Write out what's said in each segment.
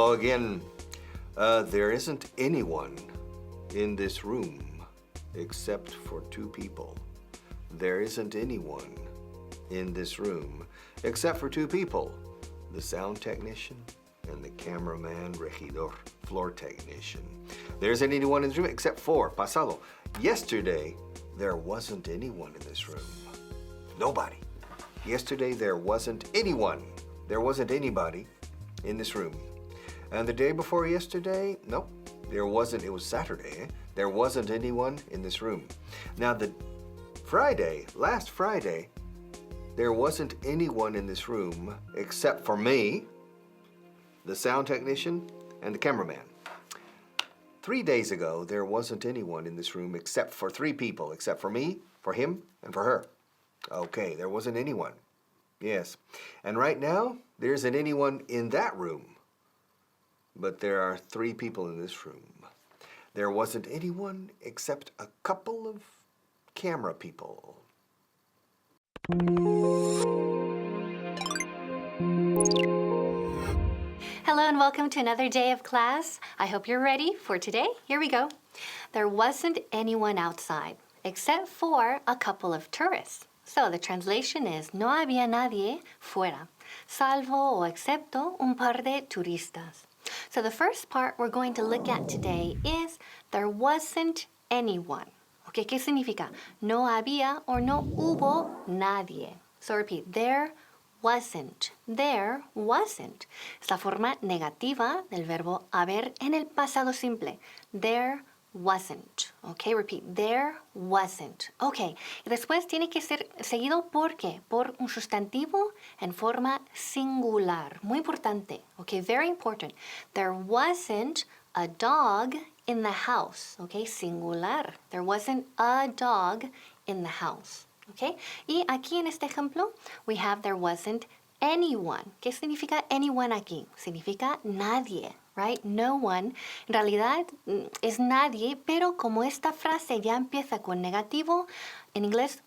Hello again. There isn't anyone in this room except for two people. There isn't anyone in this room except for two people. The sound technician and the cameraman, regidor, floor technician. There isn't anyone in this room except for pasado. Yesterday, there wasn't anyone in this room. Nobody. Yesterday, there wasn't anyone. There wasn't anybody in this room. And the day before yesterday, nope, there wasn't. It was Saturday. There wasn't anyone in this room. Now, last Friday, there wasn't anyone in this room except for me, the sound technician, and the cameraman. 3 days ago, there wasn't anyone in this room except for three people, except for me, for him, and for her. Okay, there wasn't anyone. Yes. And right now, there isn't anyone in that room. But there are three people in this room. There wasn't anyone except a couple of camera people. Hello and welcome to another day of class. I hope you're ready for today. Here we go. There wasn't anyone outside except for a couple of tourists. So the translation is no había nadie fuera, salvo o excepto un par de turistas. So the first part we're going to look at today is there wasn't anyone. Okay, ¿qué significa? No había or no hubo nadie. So repeat, there wasn't. There wasn't. Es la forma negativa del verbo haber en el pasado simple. There wasn't. Okay, repeat, there wasn't. Okay, y después tiene que ser seguido ¿por qué? Por un sustantivo en forma singular. Muy importante. Okay, very important. There wasn't a dog in the house. Okay, singular. There wasn't a dog in the house. Okay, y aquí en este ejemplo, we have there wasn't anyone. ¿Qué significa anyone aquí? Significa nadie. Right? No one. En realidad es nadie, pero como esta frase ya empieza con negativo, en inglés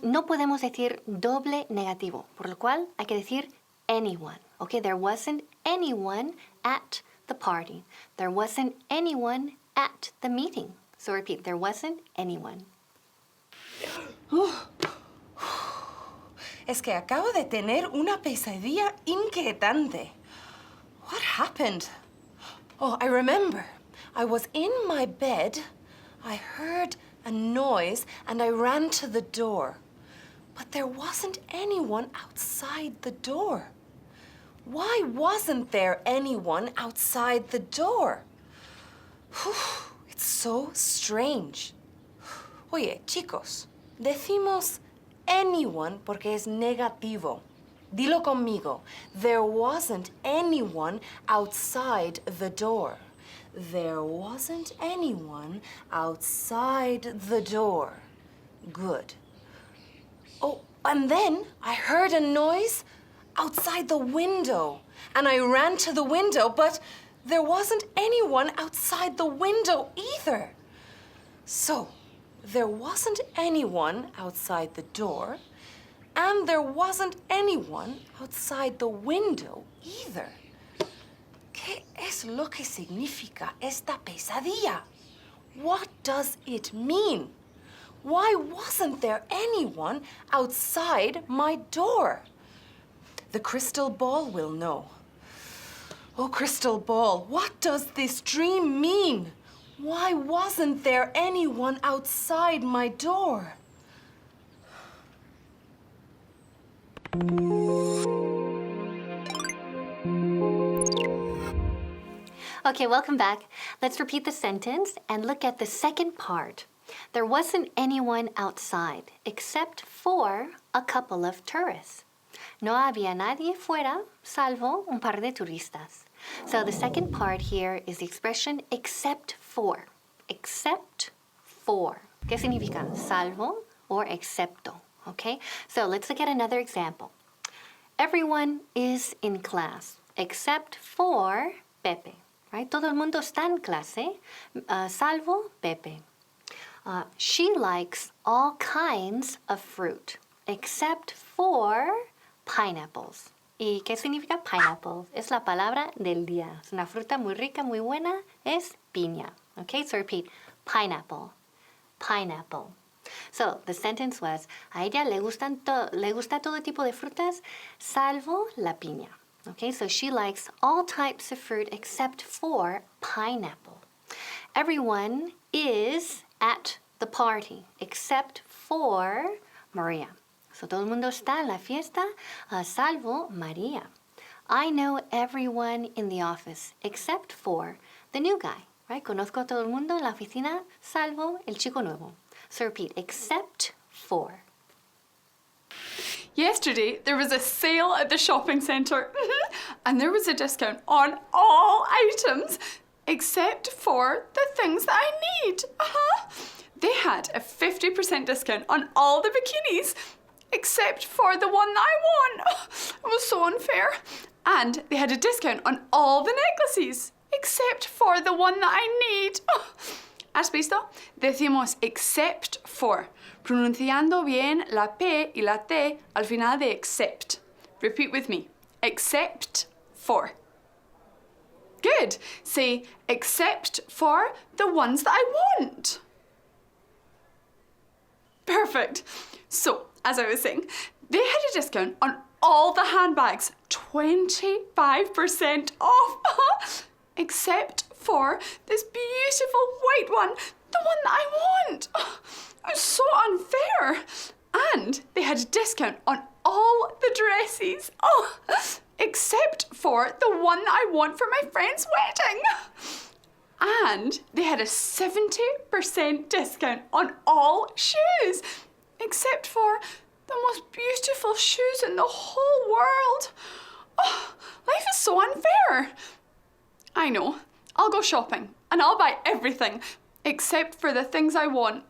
no podemos decir doble negativo, por lo cual hay que decir anyone. Okay, there wasn't anyone at the party. There wasn't anyone at the meeting. So repeat, there wasn't anyone. Es que acabo de tener una pesadilla inquietante. What happened? Oh, I remember. I was in my bed, I heard a noise, and I ran to the door. But there wasn't anyone outside the door. Why wasn't there anyone outside the door? It's so strange. Oye, chicos, decimos anyone porque es negativo. Dilo conmigo. There wasn't anyone outside the door. There wasn't anyone outside the door. Good. Oh, and then I heard a noise outside the window. And I ran to the window, but there wasn't anyone outside the window either. So, there wasn't anyone outside the door. And there wasn't anyone outside the window either. ¿Qué es lo que significa esta pesadilla? What does it mean? Why wasn't there anyone outside my door? The crystal ball will know. Oh, crystal ball, what does this dream mean? Why wasn't there anyone outside my door? Okay, welcome back. Let's repeat the sentence and look at the second part. There wasn't anyone outside except for a couple of tourists. No había nadie fuera, salvo un par de turistas. So the second part here is the expression except for. Except for. ¿Qué significa? Salvo or excepto. Okay, so let's look at another example. Everyone is in class except for Pepe. Right? Todo el mundo está en clase, salvo Pepe. She likes all kinds of fruit except for pineapples. ¿Y qué significa pineapple? Es la palabra del día. Es una fruta muy rica, muy buena. Es piña. Okay, so repeat. Pineapple. Pineapple. So the sentence was, a ella le gusta todo tipo de frutas, salvo la piña. Okay, so she likes all types of fruit except for pineapple. Everyone is at the party except for Maria. So todo el mundo está en la fiesta, salvo María. I know everyone in the office except for the new guy. Right? Conozco a todo el mundo en la oficina, salvo el chico nuevo. So repeat, except for. Yesterday, there was a sale at the shopping centre and there was a discount on all items except for the things that I need. They had a 50% discount on all the bikinis except for the one that I want. It was so unfair. And they had a discount on all the necklaces except for the one that I need. ¿Has visto? Decimos except for, pronunciando bien la P y la T al final de except. Repeat with me. Except for. Good. Say except for the ones that I want. Perfect. So, as I was saying, they had a discount on all the handbags. 25% off. Except for this beautiful white one, the one that I want. It was so unfair. And they had a discount on all the dresses. Except for the one that I want for my friend's wedding. And they had a 70% discount on all shoes. Except for the most beautiful shoes in the whole world. Life is so unfair. I know. I'll go shopping and I'll buy everything except for the things I want.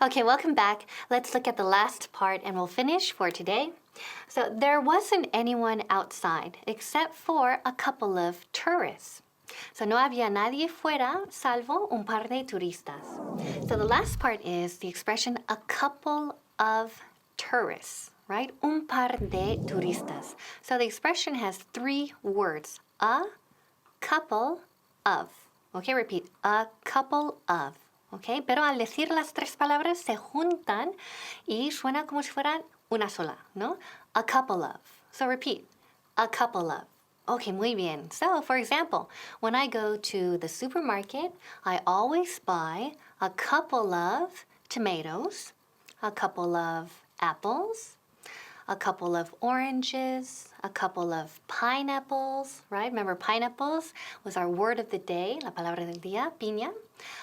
Okay, welcome back. Let's look at the last part and we'll finish for today. So there wasn't anyone outside except for a couple of tourists. So no había nadie fuera salvo un par de turistas. So the last part is the expression a couple of tourists, right? Un par de turistas. So the expression has 3 words. A couple of. Okay, repeat. A couple of. Okay, pero al decir las 3 palabras se juntan y suena como si fueran una sola, ¿no? A couple of. So repeat. A couple of. Okay, muy bien. So, for example, when I go to the supermarket, I always buy a couple of tomatoes, a couple of apples, a couple of oranges, a couple of pineapples, right? Remember, pineapples was our word of the day, la palabra del día, piña.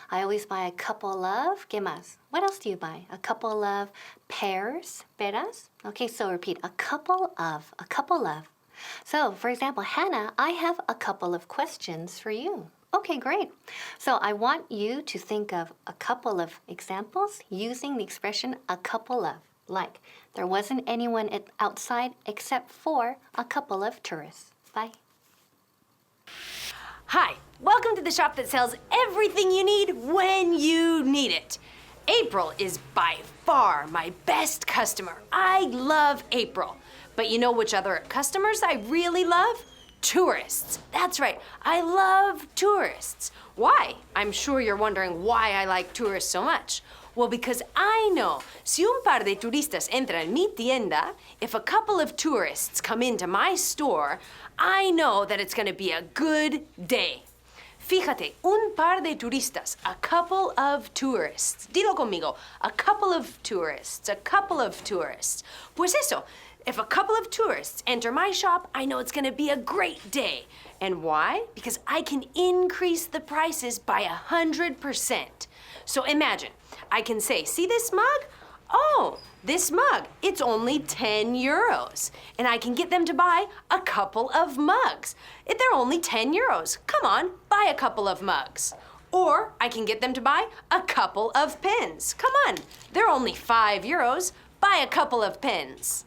I always buy a couple of, ¿qué más? What else do you buy? A couple of pears, peras. Okay, so repeat, a couple of, a couple of. So, for example, Hannah, I have a couple of questions for you. Okay, great. So I want you to think of a couple of examples using the expression a couple of. Like, there wasn't anyone outside except for a couple of tourists. Bye. Hi, welcome to the shop that sells everything you need when you need it. April is by far my best customer. I love April. But you know which other customers I really love? Tourists. That's right, I love tourists. Why? I'm sure you're wondering why I like tourists so much. Well, because I know, si un par de turistas entra en mi tienda, if a couple of tourists come into my store, I know that it's gonna be a good day. Fíjate, un par de turistas, a couple of tourists. Dilo conmigo, a couple of tourists, a couple of tourists. Pues eso, if a couple of tourists enter my shop, I know it's gonna be a great day. And why? Because I can increase the prices by 100%. So imagine, I can say, see this mug? Oh, this mug, it's only 10 euros. And I can get them to buy a couple of mugs. If they're only 10 euros, come on, buy a couple of mugs. Or I can get them to buy a couple of pens. Come on, they're only 5 euros, buy a couple of pens.